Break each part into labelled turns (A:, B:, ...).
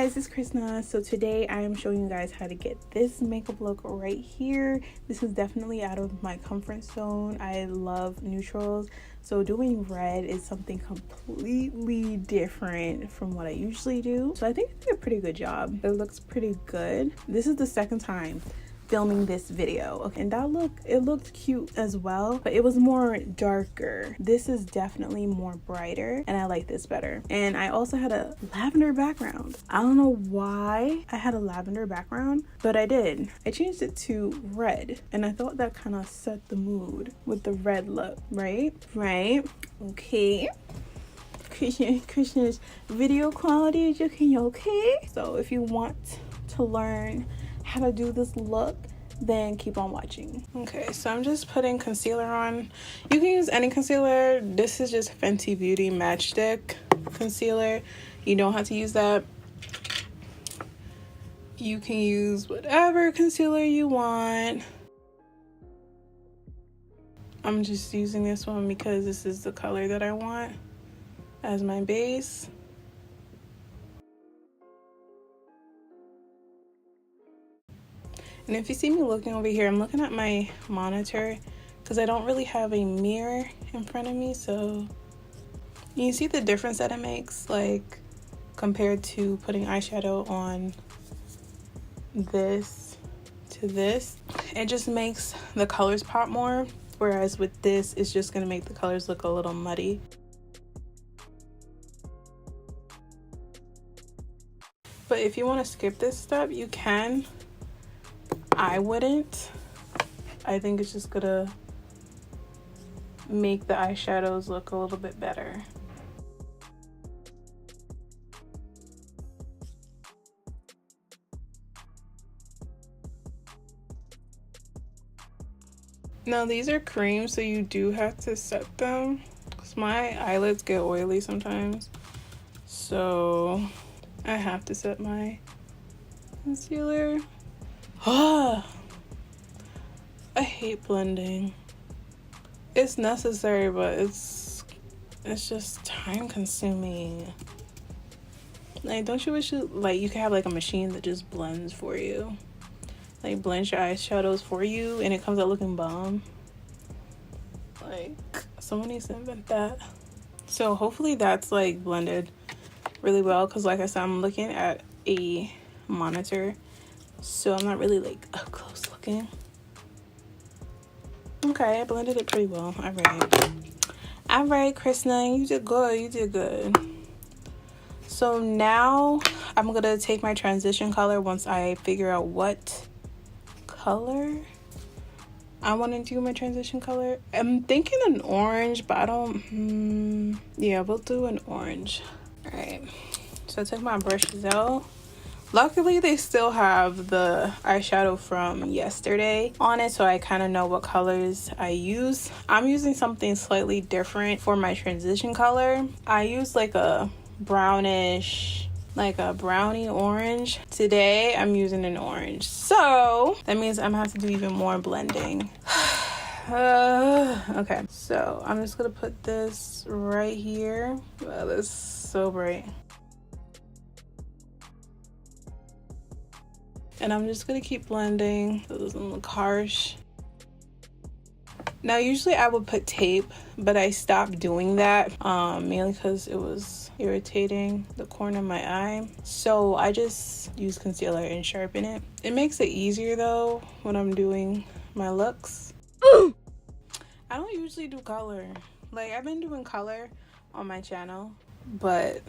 A: guys, it's Krishna. So today I am showing you guys how to get this makeup look right here. This is definitely out of my comfort zone. I love neutrals, so doing red is something completely different from what I usually do. So I think I did a pretty good job. It looks pretty good. This is the second time filming this video. Okay, and it looked cute as well, but it was more darker. This is definitely more brighter and I like this better. And I also had a lavender background. I don't know why I had a lavender background, but I did. I changed it to red and I thought that kind of set the mood with the red look, right? Okay. Krishna's video quality is looking okay. So if you want to learn how to do this look, then keep on watching. Okay, so I'm just putting concealer on. You can use any concealer. This is just Fenty Beauty Matchstick concealer. You don't have to use that. You can use whatever concealer you want. I'm just using this one because this is the color that I want as my base. And if you see me looking over here, I'm looking at my monitor because I don't really have a mirror in front of me. So you see the difference that it makes, like compared to putting eyeshadow on this to this. It just makes the colors pop more. Whereas with this, it's just gonna make the colors look a little muddy. But if you want to skip this step, you can. I wouldn't. I think it's just gonna make the eyeshadows look a little bit better. Now these are creams, so you do have to set them because my eyelids get oily sometimes. So I have to set my concealer. I hate blending. It's necessary, but it's just time consuming. Like, don't you wish you could have like a machine that just blends for you? Like blends your eyeshadows for you and it comes out looking bomb. Like, someone needs to invent that. So hopefully that's like blended really well, because like I said, I'm looking at a monitor. So I'm not really like up close looking. Okay, I blended it pretty well. All right, Krishna, you did good. So now I'm gonna take my transition color once I figure out what color I want to do my transition color. I'm thinking an orange, but I don't. Yeah, we'll do an orange. All right, so I took my brushes out. Luckily, they still have the eyeshadow from yesterday on it, so I kind of know what colors I use. I'm using something slightly different for my transition color. I use like a brownish, like a brownie orange. Today, I'm using an orange. So that means I'm gonna have to do even more blending. Okay, so I'm just gonna put this right here. Wow, that's so bright. And I'm just gonna keep blending so it doesn't look harsh. Now, usually I would put tape, but I stopped doing that mainly because it was irritating the corner of my eye. So I just use concealer and sharpen it. It makes it easier though when I'm doing my looks. I don't usually do color. Like, I've been doing color on my channel, but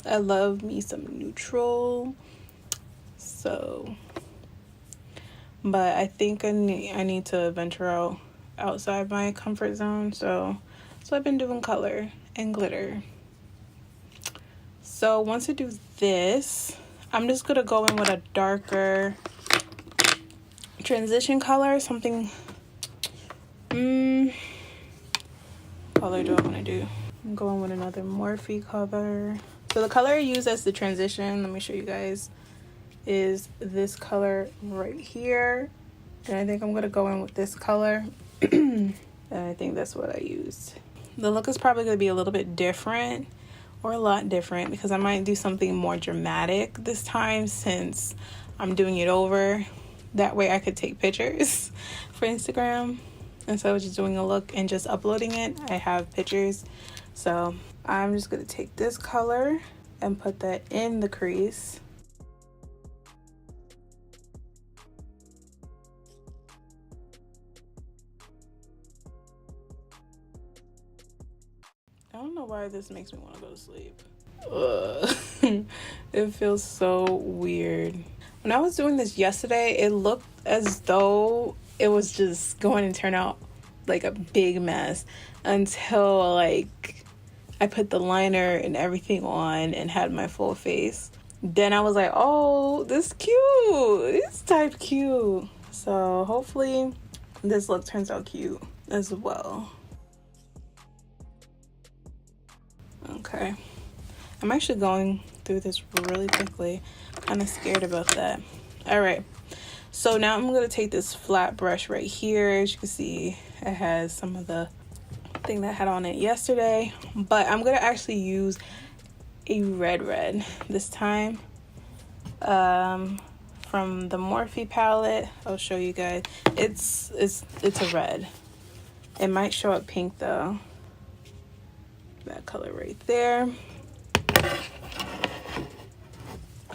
A: I love me some neutral. So, but I think I need to venture outside my comfort zone. So I've been doing color and glitter. So once I do this, I'm just gonna go in with a darker transition color, something. Color do I want to do? I'm going with another Morphe color. So the color I use as the transition, let me show you guys, is this color right here. And I think I'm gonna go in with this color. And I think that's what I used. The look is probably gonna be a little bit different or a lot different, because I might do something more dramatic this time since I'm doing it over. That way I could take pictures for Instagram instead of just doing a look and just uploading it. I have pictures. So I'm just going to take this color and put that in the crease. I don't know why this makes me want to go to sleep. Ugh. It feels so weird. When I was doing this yesterday, it looked as though it was just going to turn out like a big mess until like I put the liner and everything on and had my full face. Then I was like, oh, this cute. This type cute. So hopefully this look turns out cute as well. Okay. I'm actually going through this really quickly. Kind of scared about that. All right. So now I'm going to take this flat brush right here. As you can see, it has some of the thing that I had on it yesterday. But I'm going to actually use a red this time. From the Morphe palette. I'll show you guys. It's a red. It might show up pink though. That color right there.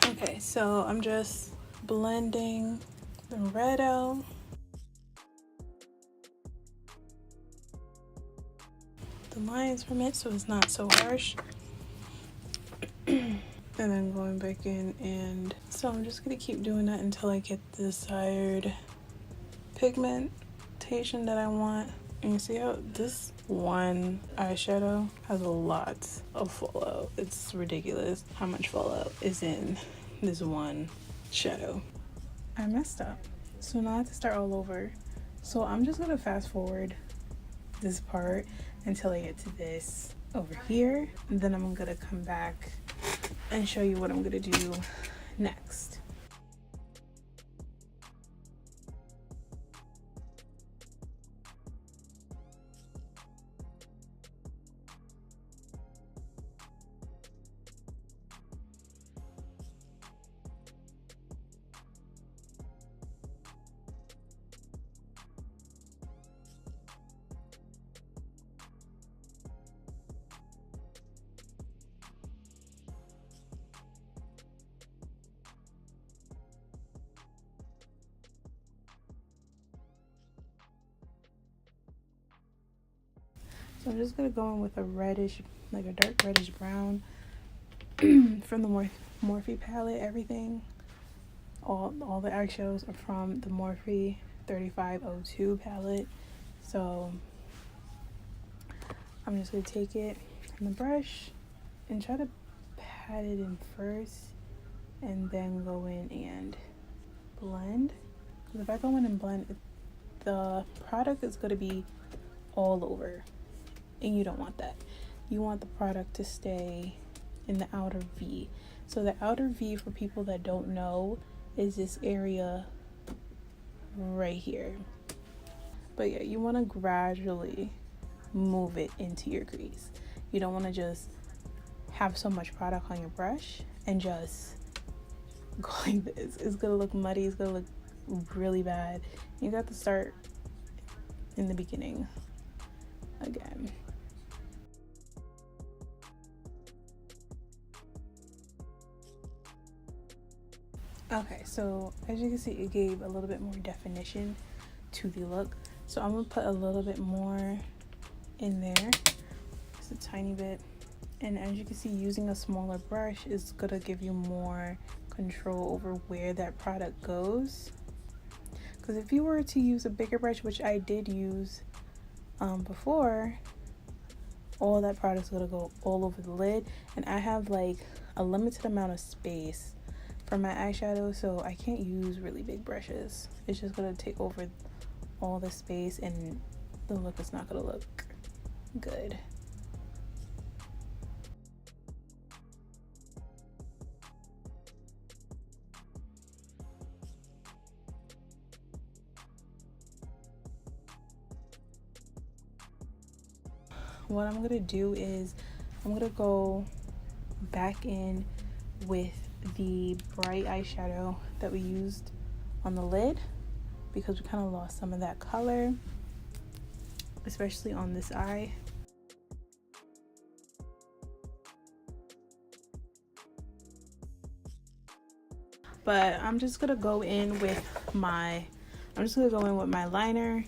A: Okay, so I'm just blending the red out. The lines from it so it's not so harsh. And then going back in, and so I'm just gonna keep doing that until I get the desired pigmentation that I want. And you see how this one eyeshadow has a lot of fallout. It's ridiculous how much fallout is in this one shadow. I messed up, so now I have to start all over. So I'm just gonna fast forward this part until I get to this over here, and then I'm gonna come back and show you what I'm gonna do next. So I'm just gonna go in with a reddish, like a dark reddish brown from the Morphe palette. Everything, all the eyeshadows are from the Morphe 3502 palette. So I'm just gonna take it in the brush and try to pat it in first, and then go in and blend. Because if I go in and blend, the product is gonna be all over. And you don't want that. You want the product to stay in the outer V. So the outer V, for people that don't know, is this area right here. But yeah, you want to gradually move it into your crease. You don't want to just have so much product on your brush and just go like this. It's gonna look muddy. It's gonna look really bad. You got to start in the beginning again. Okay, so as you can see, it gave a little bit more definition to the look. So I'm gonna put a little bit more in there, just a tiny bit. And as you can see, using a smaller brush is gonna give you more control over where that product goes. Because if you were to use a bigger brush, which I did use before, all that product's gonna go all over the lid. And I have like a limited amount of space for my eyeshadow, so I can't use really big brushes. It's just gonna take over all the space and the look is not gonna look good. What I'm gonna do is I'm gonna go back in with the bright eyeshadow that we used on the lid, because we kind of lost some of that color, especially on this eye. But I'm just gonna go in with my liner.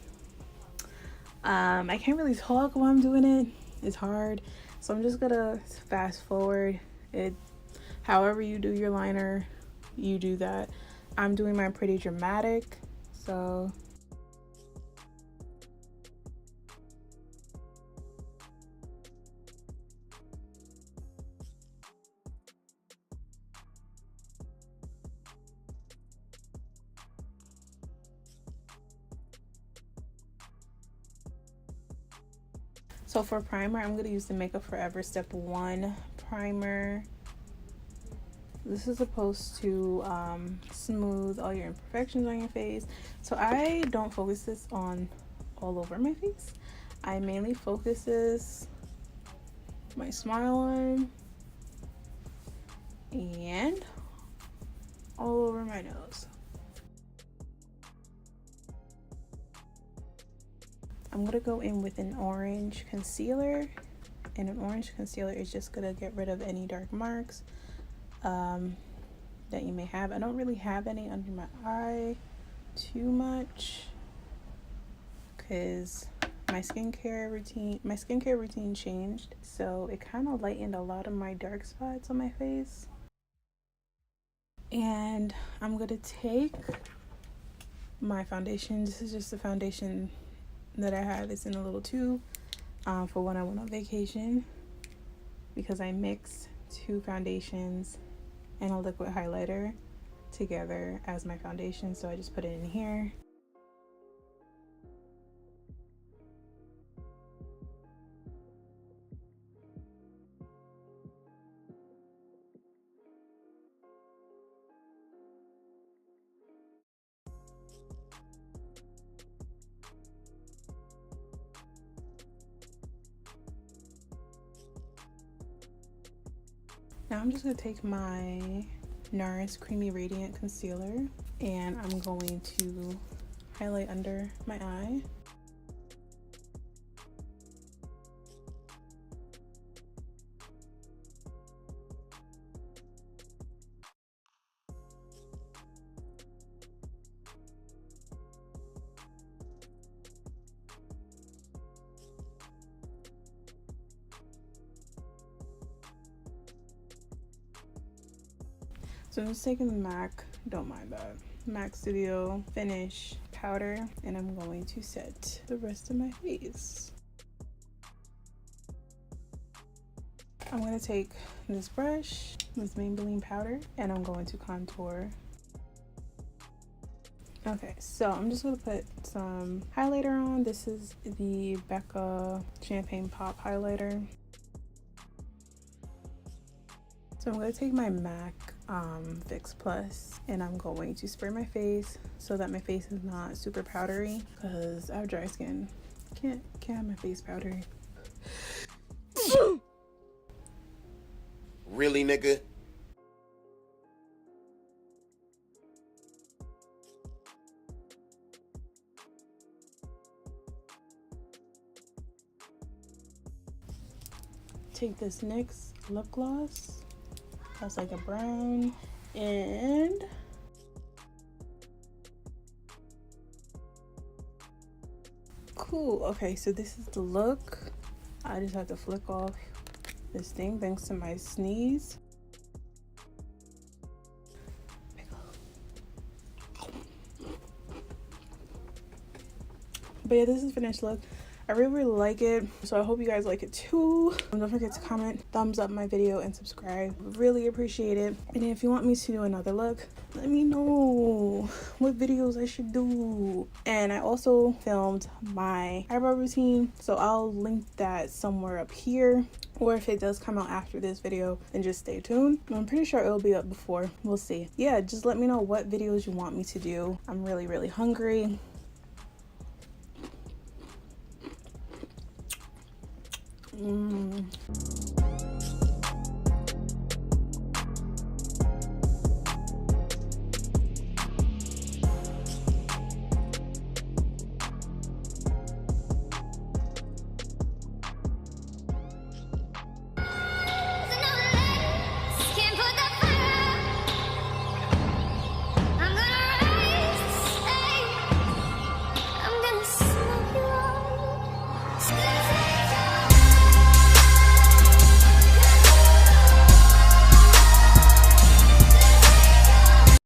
A: I can't really talk while I'm doing it. It's hard. So I'm just gonna fast forward it. However you do your liner, you do that. I'm doing mine pretty dramatic, so for primer, I'm going to use the Makeup Forever Step 1 primer. This is supposed to smooth all your imperfections on your face. So I don't focus this on all over my face. I mainly focus this my smile line and all over my nose. I'm gonna go in with an orange concealer, and an orange concealer is just gonna get rid of any dark marks that you may have. I don't really have any under my eye too much because my skincare routine changed, so it kind of lightened a lot of my dark spots on my face. And I'm gonna take my foundation. This is just the foundation that I have. It's in a little tube for when I went on vacation, because I mixed 2 foundations and a liquid highlighter together as my foundation, so I just put it in here. Now I'm just going to take my NARS Creamy Radiant Concealer and I'm going to highlight under my eye. So I'm just taking the MAC, don't mind that, MAC Studio Finish powder, and I'm going to set the rest of my face. I'm going to take this brush, this Maybelline powder, and I'm going to contour. Okay, so I'm just going to put some highlighter on. This is the Becca Champagne Pop highlighter. So I'm going to take my MAC Fix Plus and I'm going to spray my face so that my face is not super powdery, because I have dry skin. Can't have my face powdery.
B: Really, nigga?
A: Take this NYX lip gloss. That's like a brown, and cool. Okay, so this is the look. I just have to flick off this thing thanks to my sneeze. But yeah, this is the finished look. I really like it, so I hope you guys like it too. Don't forget to comment, thumbs up my video, and subscribe. Really appreciate it. And if you want me to do another look, let me know what videos I should do. And I also filmed my eyebrow routine, so I'll link that somewhere up here, or if it does come out after this video, then just stay tuned. I'm pretty sure it'll be up before. We'll see. Yeah, just let me know what videos you want me to do. I'm really hungry.